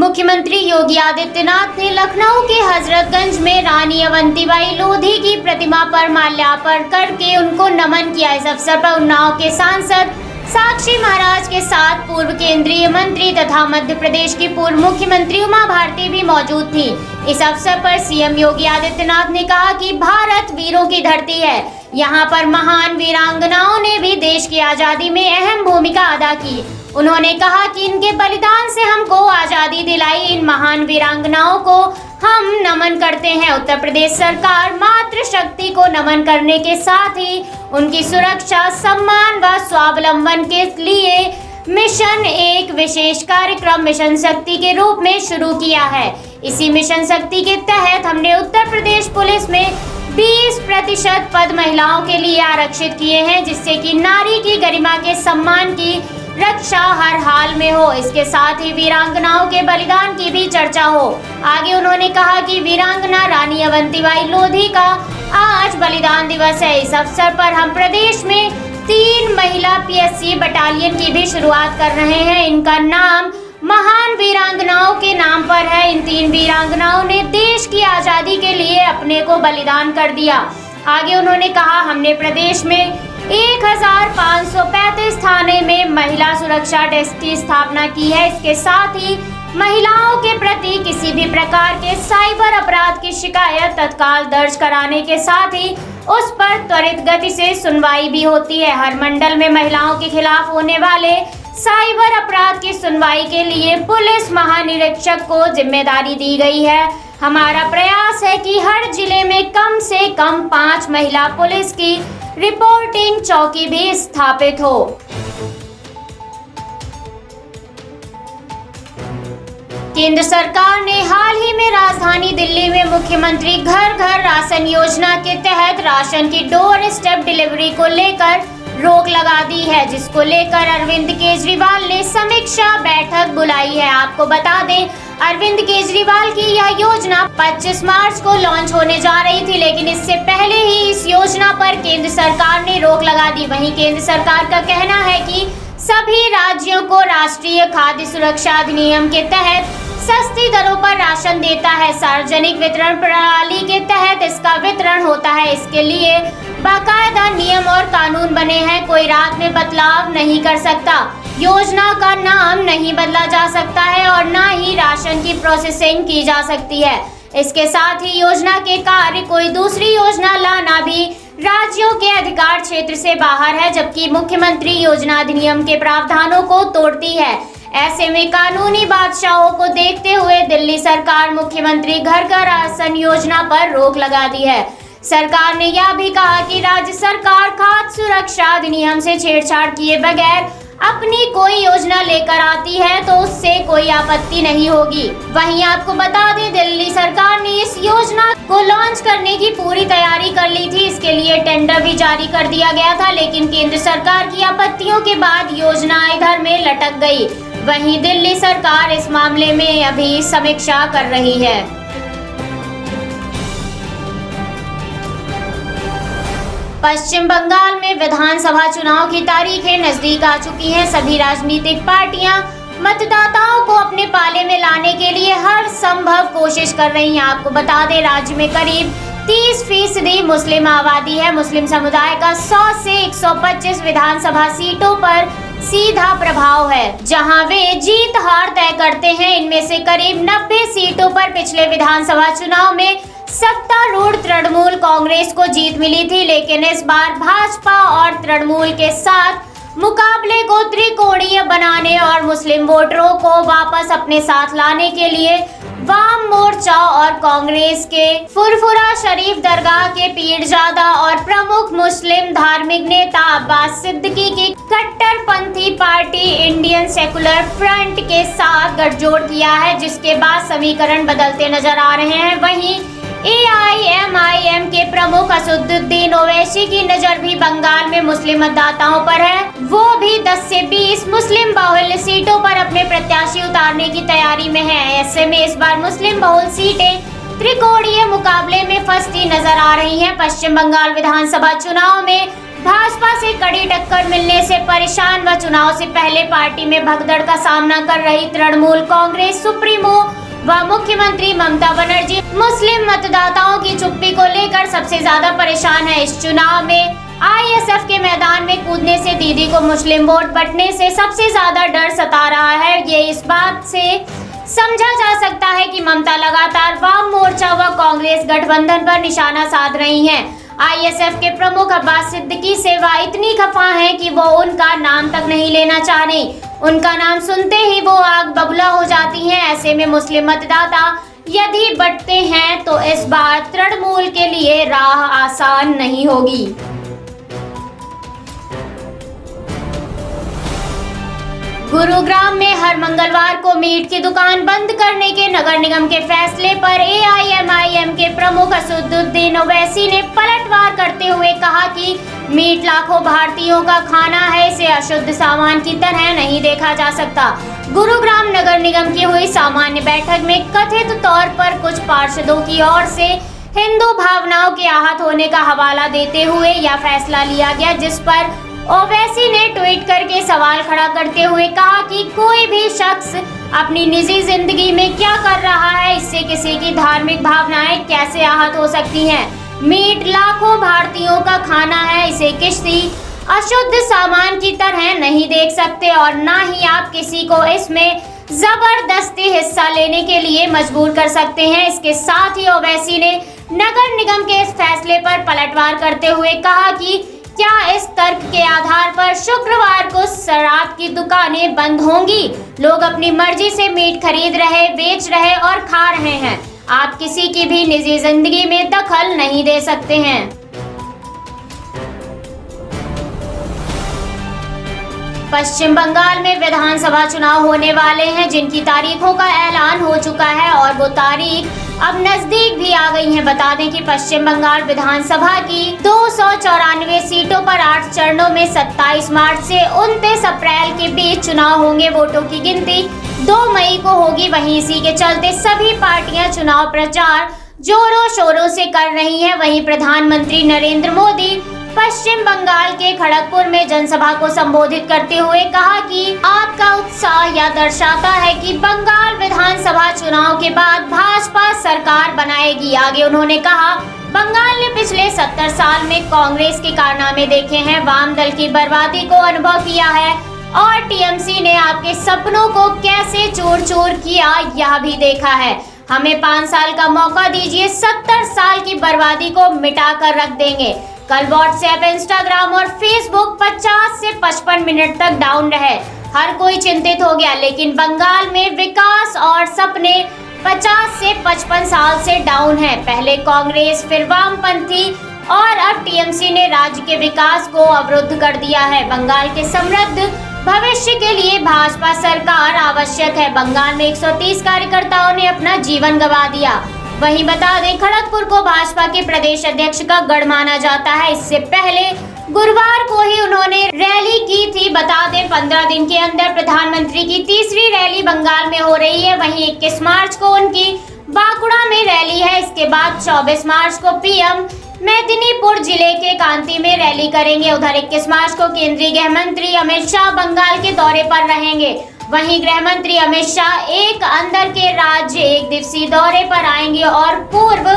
मुख्यमंत्री योगी आदित्यनाथ ने लखनऊ के हजरतगंज में रानी अवंतीबाई लोधी की प्रतिमा पर माल्यार्पण करके उनको नमन किया। इस अवसर पर उन्नाव के सांसद साक्षी महाराज के साथ पूर्व केंद्रीय मंत्री तथा मध्य प्रदेश की पूर्व मुख्यमंत्री उमा भारती भी मौजूद थी। इस अवसर पर सीएम योगी आदित्यनाथ ने कहा कि भारत वीरों की धरती है। यहाँ पर महान वीरांगनाओं ने भी देश की आजादी में अहम भूमिका अदा की। उन्होंने कहा कि इनके बलिदान से हमको आजादी दिलाई। इन महान वीरांगनाओं को हम नमन करते हैं। उत्तर प्रदेश सरकार मातृशक्ति को नमन करने के साथ ही उनकी सुरक्षा, सम्मान व स्वावलंबन के लिए मिशन एक विशेष कार्यक्रम मिशन शक्ति के रूप में शुरू किया है। इसी मिशन शक्ति के तहत हमने उत्तर प्रदेश पुलिस में 20% पद महिलाओं के लिए आरक्षित किए हैं, जिससे कि नारी की गरिमा के सम्मान की रक्षा हर हाल में हो। इसके साथ ही वीरांगनाओं के बलिदान की भी चर्चा हो। आगे उन्होंने कहा कि वीरांगना रानी अवंतीबाई लोधी का आज बलिदान दिवस है। इस अवसर पर हम प्रदेश में 3 महिला पीएससी बटालियन की भी शुरुआत कर रहे हैं। इनका नाम महान वीरांगनाओं के नाम पर है। इन 3 वीरांगनाओं ने देश की आजादी के लिए अपने को बलिदान कर दिया। आगे उन्होंने कहा, हमने प्रदेश में 1535 थाने में महिला सुरक्षा डेस्क की स्थापना की है। इसके साथ ही महिलाओं के प्रति किसी भी प्रकार के साइबर अपराध की शिकायत तत्काल दर्ज कराने के साथ ही उस पर त्वरित गति से सुनवाई भी होती है। हर मंडल में महिलाओं के खिलाफ होने वाले साइबर अपराध की सुनवाई के लिए पुलिस महानिरीक्षक को जिम्मेदारी दी गई है। हमारा प्रयास है कि हर जिले में कम से कम 5 महिला पुलिस की रिपोर्टिंग चौकी भी स्थापित हो। केंद्र सरकार ने हाल ही में राजधानी दिल्ली में मुख्यमंत्री घर घर राशन योजना के तहत राशन की डोर स्टेप डिलीवरी को लेकर रोक लगा दी है, जिसको लेकर अरविंद केजरीवाल ने समीक्षा बैठक बुलाई है। आपको बता दें, अरविंद केजरीवाल की यह योजना 25 मार्च को लॉन्च होने जा रही थी, लेकिन इससे पहले ही इस योजना पर केंद्र सरकार ने रोक लगा दी। वहीं केंद्र सरकार का कहना है कि सभी राज्यों को राष्ट्रीय खाद्य सुरक्षा अधिनियम के तहत सस्ती दरों पर राशन देता है। सार्वजनिक वितरण प्रणाली के तहत इसका वितरण होता है। इसके लिए बाकायदा नियम और कानून बने हैं। कोई रात में बदलाव नहीं कर सकता। योजना का नाम नहीं बदला जा सकता है और न ही राशन की प्रोसेसिंग की जा सकती है। इसके साथ ही योजना के कार्य कोई दूसरी योजना लाना भी राज्यों के अधिकार क्षेत्र से बाहर है, जबकि मुख्यमंत्री योजना अधिनियम के प्रावधानों को तोड़ती है। ऐसे में कानूनी बादशाहों को देखते हुए दिल्ली सरकार मुख्यमंत्री घर घर राशन योजना पर रोक लगा दी है। सरकार ने यह भी कहा कि राज्य सरकार खाद्य सुरक्षा अधिनियम से छेड़छाड़ किए बगैर अपनी कोई योजना लेकर आती है तो उससे कोई आपत्ति नहीं होगी। वहीं आपको बता दें, दिल्ली सरकार ने इस योजना को लॉन्च करने की पूरी तैयारी कर ली थी। इसके लिए टेंडर भी जारी कर दिया गया था, लेकिन केंद्र सरकार की आपत्तियों के बाद योजना इधर में लटक गई। वहीं दिल्ली सरकार इस मामले में अभी समीक्षा कर रही है। पश्चिम बंगाल में विधानसभा चुनाव की तारीखें नजदीक आ चुकी हैं। सभी राजनीतिक पार्टियां मतदाताओं को अपने पाले में लाने के लिए हर संभव कोशिश कर रही हैं। आपको बता दें, राज्य में करीब 30% मुस्लिम आबादी है। मुस्लिम समुदाय का 100 से 125 विधानसभा सीटों पर सीधा प्रभाव है, जहां वे जीत हार तय करते हैं। इनमें से करीब 90 सीटों पर पिछले विधानसभा चुनाव में सत्तारूढ़ तृणमूल कांग्रेस को जीत मिली थी, लेकिन इस बार भाजपा और तृणमूल के साथ मुकाबले को त्रिकोणीय बनाने और मुस्लिम वोटरों को वापस अपने साथ लाने के लिए वाम मोर्चा और कांग्रेस के फुरफुरा शरीफ दरगाह के पीरजादा और प्रमुख मुस्लिम धार्मिक नेता अब्बास सिद्दीकी की कट्टरपंथी पार्टी इंडियन सेकुलर फ्रंट के साथ गठजोड़ किया है, जिसके बाद समीकरण बदलते नजर आ रहे हैं। वहीं AIMIM के प्रमुख असदुद्दीन ओवैसी की नजर भी बंगाल में मुस्लिम मतदाताओं पर है। वो भी 10 से 20 मुस्लिम बहुल सीटों पर अपने प्रत्याशी उतारने की तैयारी में है। ऐसे में इस बार मुस्लिम बहुल सीटें त्रिकोणीय मुकाबले में फंसती नजर आ रही हैं। पश्चिम बंगाल विधानसभा चुनाव में भाजपा से कड़ी टक्कर मिलने से परेशान व चुनाव से पहले पार्टी में भगदड़ का सामना कर रही तृणमूल कांग्रेस सुप्रीमो व मुख्यमंत्री ममता बनर्जी मुस्लिम मतदाताओं की चुप्पी को लेकर सबसे ज्यादा परेशान है। इस चुनाव में आईएसएफ के मैदान में कूदने से दीदी को मुस्लिम वोट बंटने से सबसे ज्यादा डर सता रहा है। ये इस बात से समझा जा सकता है कि ममता लगातार वाम मोर्चा व कांग्रेस गठबंधन पर निशाना साध रही हैं। आईएसएफ के प्रमुख अब्बास सिद्दीकी से वह इतनी खफा हैं कि वो उनका नाम तक नहीं लेना चाह रही। उनका नाम सुनते ही वो आग बबूला हो जाती हैं। ऐसे में मुस्लिम मतदाता यदि बंटते हैं तो इस बार तृणमूल के लिए राह आसान नहीं होगी। गुरुग्राम में हर मंगलवार को मीट की दुकान बंद करने के नगर निगम के फैसले पर एआईएमआईएम के प्रमुख असदुद्दीन ओवैसी ने पलटवार करते हुए कहा कि मीट लाखों भारतीयों का खाना है, इसे अशुद्ध सामान की तरह नहीं देखा जा सकता। गुरुग्राम नगर निगम की हुई सामान्य बैठक में कथित तौर पर कुछ पार्षदों की ओर से हिंदू भावनाओं के आहत होने का हवाला देते हुए यह फैसला लिया गया, जिस पर ओवैसी ने ट्वीट करके सवाल खड़ा करते हुए कहा कि कोई भी शख्स अपनी निजी जिंदगी में क्या कर रहा है, इससे किसी की धार्मिक भावनाएं कैसे आहत हो सकती हैं। मीट लाखों भारतीयों का खाना है, इसे किसी अशुद्ध सामान की तरह नहीं देख सकते और ना ही आप किसी को इसमें जबरदस्ती हिस्सा लेने के लिए मजबूर कर सकते हैं। इसके साथ ही ओवैसी ने नगर निगम के इस फैसले पर पलटवार करते हुए कहा कि क्या इस तर्क के आधार पर शुक्रवार को शराब की दुकानें बंद होंगी? लोग अपनी मर्जी से मीट खरीद रहे, बेच रहे और खा रहे हैं। आप किसी की भी निजी जिंदगी में दखल नहीं दे सकते हैं। पश्चिम बंगाल में विधानसभा चुनाव होने वाले हैं, जिनकी तारीखों का ऐलान हो चुका है और वो तारीख अब नजदीक भी आ गई है। बता दें कि पश्चिम बंगाल विधानसभा की 294 सीटों पर 8 चरणों में 27 मार्च से 29 अप्रैल के बीच चुनाव होंगे। वोटों की गिनती 2 मई को होगी। वहीं इसी के चलते सभी पार्टियां चुनाव प्रचार जोरों शोरों से कर रही हैं। वहीं प्रधानमंत्री नरेंद्र मोदी पश्चिम बंगाल के खड़गपुर में जनसभा को संबोधित करते हुए कहा कि आपका उत्साह यह दर्शाता है कि बंगाल विधानसभा चुनाव के बाद भाजपा सरकार बनाएगी। आगे उन्होंने कहा, बंगाल ने पिछले 70 साल में कांग्रेस के कारनामे देखे हैं, वाम दल की बर्बादी को अनुभव किया है और टीएमसी ने आपके सपनों को कैसे चूर चूर किया यह भी देखा है। हमें 5 साल का मौका दीजिए, 70 साल की बर्बादी को मिटा कर रख देंगे। कल व्हाट्सएप, इंस्टाग्राम और फेसबुक 50 से 55 मिनट तक डाउन रहे। हर कोई चिंतित हो गया, लेकिन बंगाल में विकास और सपने 50 से 55 साल से डाउन है। पहले कांग्रेस, फिर वामपंथी और अब टीएमसी ने राज्य के विकास को अवरुद्ध कर दिया है। बंगाल के समृद्ध भविष्य के लिए भाजपा सरकार आवश्यक है। बंगाल में 130 कार्यकर्ताओं ने अपना जीवन गंवा दिया। वहीं बता दें, खड़गपुर को भाजपा के प्रदेश अध्यक्ष का गढ़ माना जाता है। इससे पहले गुरुवार को ही उन्होंने रैली की थी। बता दें, 15 दिन के अंदर प्रधानमंत्री की तीसरी रैली बंगाल में हो रही है। वहीं 21 मार्च को उनकी बांकुड़ा में रैली है। इसके बाद 24 मार्च को पीएम मेदिनीपुर जिले के कांती में रैली करेंगे। उधर 21 मार्च को केंद्रीय गृह मंत्री अमित शाह बंगाल के दौरे पर रहेंगे। वहीं गृह मंत्री अमित शाह एक अंदर के राज्य 1 दिवसीय दौरे पर आएंगे और पूर्व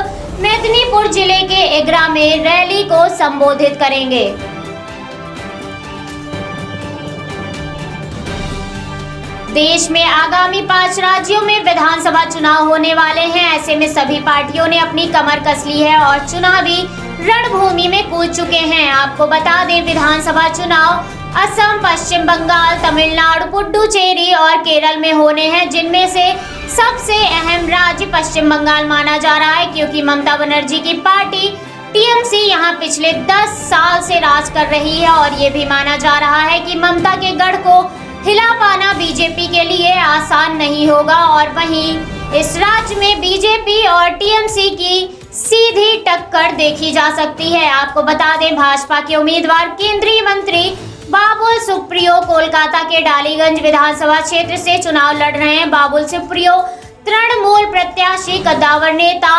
मेदिनीपुर जिले के एगरा में रैली को संबोधित करेंगे। देश में आगामी 5 राज्यों में विधानसभा चुनाव होने वाले हैं। ऐसे में सभी पार्टियों ने अपनी कमर कस ली है और चुनावी रणभूमि में कूद चुके हैं। आपको बता दें, विधानसभा चुनाव असम, पश्चिम बंगाल, तमिलनाडु, पुडुचेरी और केरल में होने हैं, जिनमें से सबसे अहम राज्य पश्चिम बंगाल माना जा रहा है, क्योंकि ममता बनर्जी की पार्टी टीएमसी यहां पिछले 10 साल से राज कर रही है और ये भी माना जा रहा है कि ममता के गढ़ को हिला पाना बीजेपी के लिए आसान नहीं होगा। और वहीं इस राज्य में बीजेपी और टीएमसी की सीधी टक्कर देखी जा सकती है। आपको बता दें, भाजपा के उम्मीदवार केंद्रीय मंत्री बाबुल सुप्रियो कोलकाता के डालीगंज विधानसभा क्षेत्र से चुनाव लड़ रहे हैं। बाबुल सुप्रियो तृणमूल प्रत्याशी, कद्दावर नेता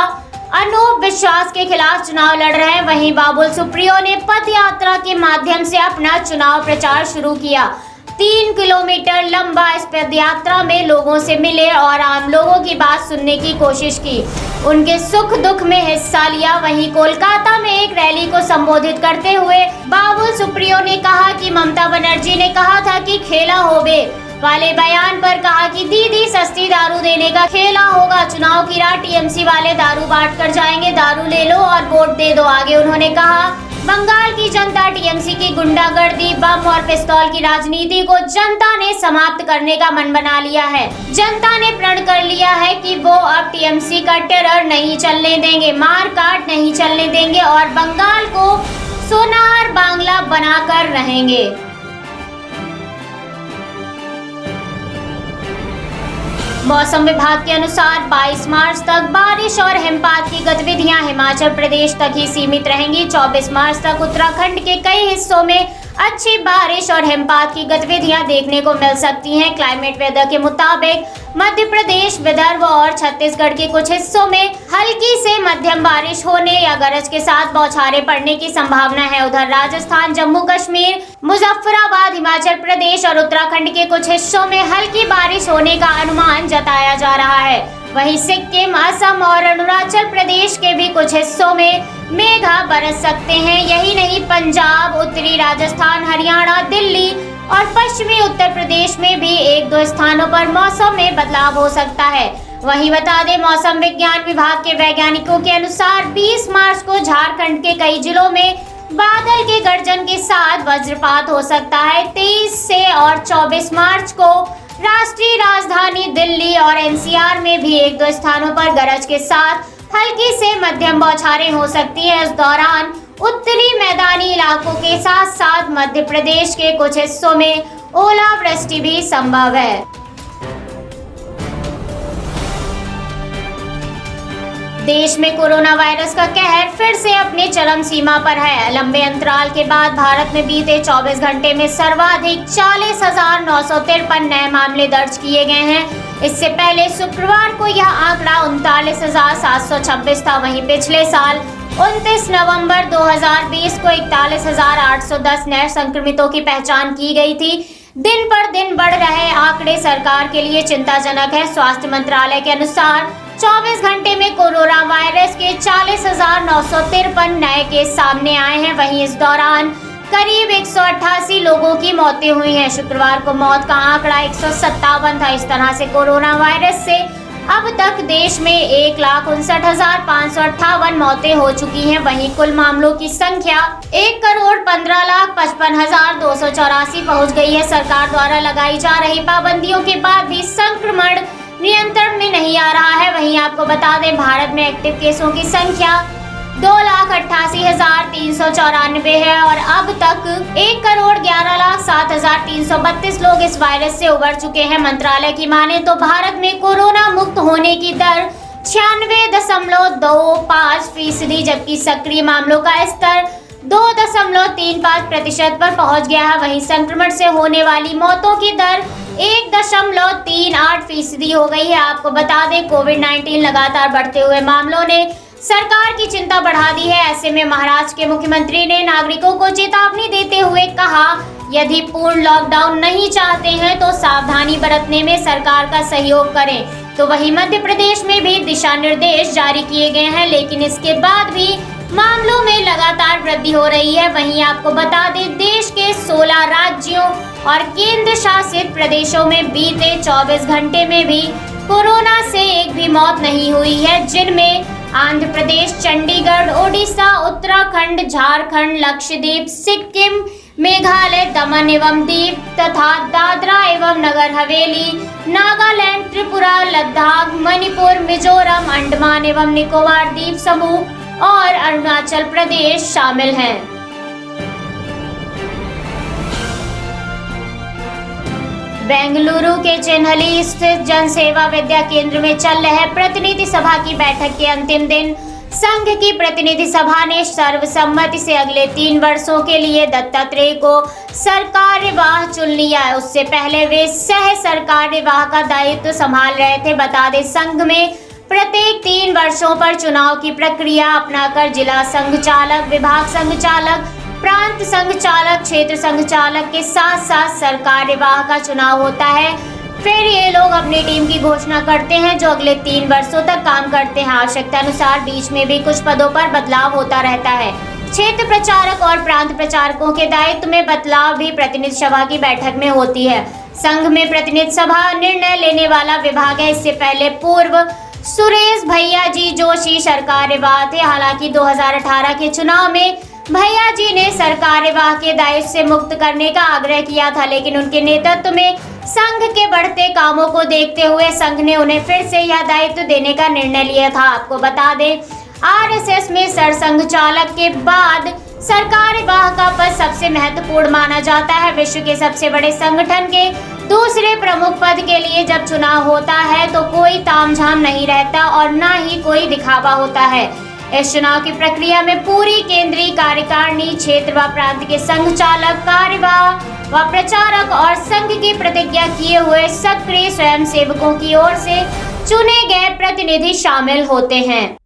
अनूप विश्वास के खिलाफ चुनाव लड़ रहे हैं। वहीं बाबुल सुप्रियो ने पद यात्रा के माध्यम से अपना चुनाव प्रचार शुरू किया। 3 किलोमीटर लंबा इस पद यात्रा में लोगों से मिले और आम लोगों की बात सुनने की कोशिश की, उनके सुख दुख में हिस्सा लिया। वहीं कोलकाता में एक रैली को संबोधित करते हुए बाबुल सुप्रियो ने कहा कि ममता बनर्जी ने कहा था कि खेला होबे वाले बयान पर कहा कि दीदी सस्ती दारू देने का खेला होगा, चुनाव की रात टीएमसी वाले दारू बांट कर जाएंगे, दारू ले लो और वोट दे दो। आगे उन्होंने कहा बंगाल की जनता टेमसी की गुंडागर्दी, बम और पिस्तौल की राजनीति को जनता ने समाप्त करने का मन बना लिया है। जनता ने प्रण कर लिया है कि वो अब टीएमसी का टेरर नहीं चलने देंगे, मार काट नहीं चलने देंगे और बंगाल को सोनार बांग्ला बनाकर रहेंगे। मौसम विभाग के अनुसार 22 मार्च तक बारिश और हिमपात की गतिविधियां हिमाचल प्रदेश तक ही सीमित रहेंगी। 24 मार्च तक उत्तराखंड के कई हिस्सों में अच्छी बारिश और हिमपात की गतिविधियां देखने को मिल सकती हैं। क्लाइमेट वेदर के मुताबिक मध्य प्रदेश, विदर्भ और छत्तीसगढ़ के कुछ हिस्सों में हल्की से मध्यम बारिश होने या गरज के साथ बौछारें पड़ने की संभावना है। उधर राजस्थान, जम्मू कश्मीर, मुजफ्फराबाद, हिमाचल प्रदेश और उत्तराखंड के कुछ हिस्सों में हल्की बारिश होने का अनुमान जताया जा रहा है। वहीं सिक्किम, असम और अरुणाचल प्रदेश के भी कुछ हिस्सों में मेघा बरस सकते हैं। यही नहीं, पंजाब, उत्तरी राजस्थान, हरियाणा, दिल्ली और पश्चिमी उत्तर प्रदेश में भी 1-2 स्थानों पर मौसम में बदलाव हो सकता है। वहीं बता दें, मौसम विज्ञान विभाग के वैज्ञानिकों के अनुसार 20 मार्च को झारखंड के कई जिलों में बादल के गर्जन के साथ वज्रपात हो सकता है। 23 से और 24 मार्च को राष्ट्रीय राजधानी दिल्ली और एनसीआर में भी 1-2 स्थानों पर गरज के साथ हल्की से मध्यम बौछारें हो सकती है। इस दौरान उत्तरी मैदानी इलाकों के साथ साथ मध्य प्रदेश के कुछ हिस्सों में ओलावृष्टि भी संभव है। देश में कोरोना वायरस का कहर फिर से अपने चरम सीमा पर है। लंबे अंतराल के बाद भारत में बीते 24 घंटे में सर्वाधिक 40,953 नए मामले दर्ज किए गए हैं। इससे पहले शुक्रवार को यह आंकड़ा 39,726 था। वहीं पिछले साल 29 नवंबर 2020 को 41,810 नए संक्रमितों की पहचान की गई थी। दिन पर दिन बढ़ रहे आंकड़े सरकार के लिए चिंताजनक है। स्वास्थ्य मंत्रालय के अनुसार 24 घंटे में कोरोना वायरस के 40,953 नए केस सामने आए हैं। वहीं इस दौरान करीब 188 लोगों की मौतें हुई हैं। शुक्रवार को मौत का आंकड़ा 157 था। इस तरह से कोरोना वायरस से अब तक देश में 1,59,558 मौतें हो चुकी हैं। वहीं कुल मामलों की संख्या 1,15,55,284 पहुंच गई है। सरकार द्वारा लगाई जा रही पाबंदियों के बाद भी संक्रमण नियंत्रण में नहीं आ रहा है। वहीं आपको बता दें, भारत में एक्टिव केसों की संख्या 2,88,394 है और अब तक 1,11,07,332 लोग इस वायरस से उबर चुके हैं। मंत्रालय की माने तो भारत में कोरोना मुक्त होने की दर 96.25%, जबकि सक्रिय मामलों का स्तर 2.35% पर पहुंच गया है। वहीं संक्रमण से होने वाली मौतों की दर 1.38% हो गई है। आपको बता दें, कोविड-19 लगातार बढ़ते हुए मामलों ने सरकार की चिंता बढ़ा दी है। ऐसे में महाराष्ट्र के मुख्यमंत्री ने नागरिकों को चेतावनी देते हुए कहा, यदि पूर्ण लॉकडाउन नहीं चाहते हैं तो सावधानी बरतने में सरकार का सहयोग करें। तो वहीं मध्य प्रदेश में भी दिशा निर्देश जारी किए गए हैं, लेकिन इसके बाद भी मामलों में लगातार वृद्धि हो रही है। वहीं आपको बता दें, देश के 16 राज्यों और केंद्र शासित प्रदेशों में बीते 24 घंटे में भी कोरोना से एक भी मौत नहीं हुई है, जिनमें आंध्र प्रदेश, चंडीगढ़, ओडिशा, उत्तराखंड, झारखंड, लक्षद्वीप, सिक्किम, मेघालय, दमन एवं दीव तथा दादरा एवं नगर हवेली, नागालैंड, त्रिपुरा, लद्दाख, मणिपुर, मिजोरम, अंडमान एवं निकोबार द्वीप समूह और अरुणाचल प्रदेश शामिल हैं। बेंगलुरु के चिन्हली स्थित जन सेवा विद्या केंद्र में चल रहे प्रतिनिधि सभा की बैठक के अंतिम दिन संघ की प्रतिनिधि सभा ने सर्वसम्मति से अगले 3 वर्षों के लिए दत्तात्रेय को सरकार्यवाह चुन लिया है। उससे पहले वे सह सरकार्यवाह का दायित्व संभाल रहे थे। बता दें, संघ में प्रत्येक 3 वर्षों पर चुनाव की प्रक्रिया अपनाकर जिला संघ चालक, विभाग संघ चालक, प्रांत संघ चालक, क्षेत्र संघ चालक के साथ साथ सरकार्यवाह का चुनाव होता है। फिर ये लोग अपनी टीम की घोषणा करते हैं जो अगले 3 वर्षों तक काम करते हैं। आवश्यकता अनुसार बीच में भी कुछ पदों पर बदलाव होता रहता है। क्षेत्र प्रचारक और प्रांत प्रचारकों के दायित्व में बदलाव भी प्रतिनिधि सभा की बैठक में होती है। संघ में प्रतिनिधि सभा निर्णय लेने वाला विभाग है। इससे पहले पूर्व सुरेश भैया जी जोशी सरकार्यवाह थे। हालांकि 2018 के चुनाव में भैया जी ने सरकार्यवाह के दायित्व से मुक्त करने का आग्रह किया था, लेकिन उनके नेतृत्व में संघ के बढ़ते कामों को देखते हुए संघ ने उन्हें फिर से यह दायित्व देने का निर्णय लिया था। आपको बता दें, आरएसएस में सरसंघ चालक के बाद सरकार्यवाह का पद सबसे महत्वपूर्ण माना जाता है। विश्व के सबसे बड़े संगठन के दूसरे प्रमुख पद के लिए जब चुनाव होता है तो कोई तामझाम नहीं रहता और न ही कोई दिखावा होता है। इस चुनाव की प्रक्रिया में पूरी केंद्रीय कार्यकारिणी, क्षेत्र व प्रांत के संघ चालक, कार्यवाह व प्रचारक और संघ की प्रतिज्ञा किए हुए सक्रिय स्वयंसेवकों की ओर से चुने गए प्रतिनिधि शामिल होते हैं।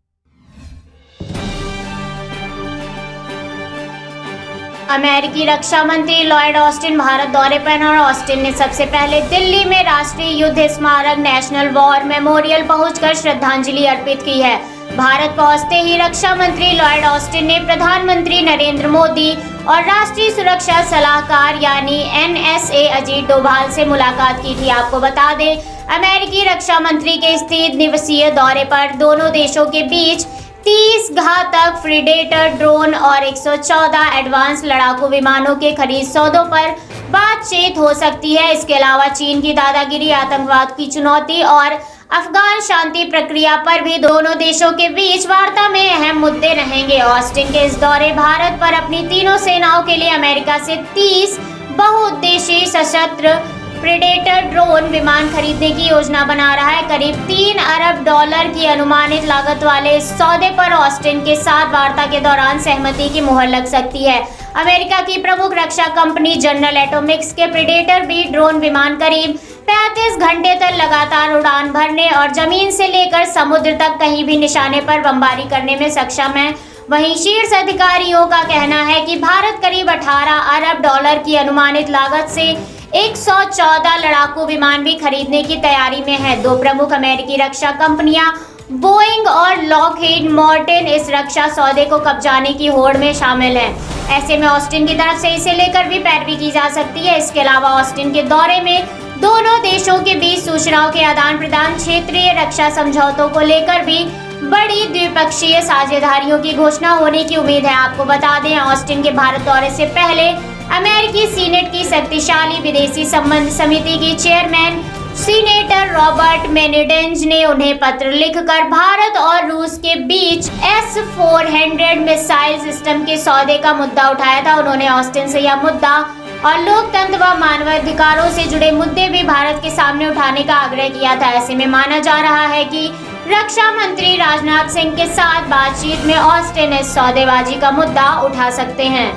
अमेरिकी रक्षा मंत्री लॉयड ऑस्टिन भारत दौरे पर हैं और ऑस्टिन ने सबसे पहले दिल्ली में राष्ट्रीय युद्ध स्मारक नेशनल वॉर मेमोरियल पहुंचकर श्रद्धांजलि अर्पित की है। भारत पहुंचते ही रक्षा मंत्री लॉयड ऑस्टिन ने प्रधानमंत्री नरेंद्र मोदी और राष्ट्रीय सुरक्षा सलाहकार यानी NSA अजीत डोभाल से मुलाकात की थी। आपको बता दें, अमेरिकी रक्षा मंत्री के 3 दिवसीय दौरे पर दोनों देशों के बीच 30 घातक प्रीडेटर ड्रोन और 114 एडवांस लड़ाकू विमानों के खरीद सौदों पर बातचीत हो सकती है। इसके अलावा चीन की दादागिरी, आतंकवाद की चुनौती और अफगान शांति प्रक्रिया पर भी दोनों देशों के बीच वार्ता में अहम मुद्दे रहेंगे। ऑस्टिन के इस दौरे भारत पर अपनी तीनों सेनाओं के लिए अमेरिका से 30 बहुउद्देशीय सशस्त्र प्रेडेटर ड्रोन विमान खरीदने की योजना बना रहा है। करीब $3 अरब की अनुमानित लागत वाले इस सौदे पर ऑस्टिन के साथ वार्ता के दौरान सहमति की मुहर लग सकती है। अमेरिका की प्रमुख रक्षा कंपनी जनरल एटॉमिक्स के प्रेडेटर बी ड्रोन विमान करीब 35 घंटे तक लगातार उड़ान भरने और जमीन से लेकर समुद्र तक कहीं भी निशाने पर बमबारी करने में सक्षम है। वहीं शीर्ष अधिकारियों का कहना है कि भारत करीब $18 अरब की अनुमानित लागत से 114 लड़ाकू विमान भी खरीदने की तैयारी में है। 2 प्रमुख अमेरिकी रक्षा कंपनियां बोइंग और लॉकहीड मार्टिन इस रक्षा सौदे को कब्जाने की होड़ में शामिल हैं। ऐसे में ऑस्टिन की तरफ से इसे लेकर भी पैरवी की जा सकती है। इसके अलावा ऑस्टिन के दौरे में दोनों देशों के बीच सूचनाओं के आदान प्रदान, क्षेत्रीय रक्षा समझौतों को लेकर भी बड़ी द्विपक्षीय साझेदारियों की घोषणा होने की उम्मीद है। आपको बता दें, ऑस्टिन के भारत दौरे से पहले अमेरिकी सीनेट की शक्तिशाली विदेशी संबंध समिति की चेयरमैन सीनेटर रॉबर्ट मेनेडेंज ने उन्हें पत्र लिखकर भारत और रूस के बीच S-400 मिसाइल सिस्टम के सौदे का मुद्दा उठाया था। उन्होंने ऑस्टिन से यह मुद्दा और लोकतंत्र व मानवाधिकारों से जुड़े मुद्दे भी भारत के सामने उठाने का आग्रह किया था। ऐसे में माना जा रहा है कि रक्षा मंत्री राजनाथ सिंह के साथ बातचीत में ऑस्टिन इस सौदेबाजी का मुद्दा उठा सकते हैं।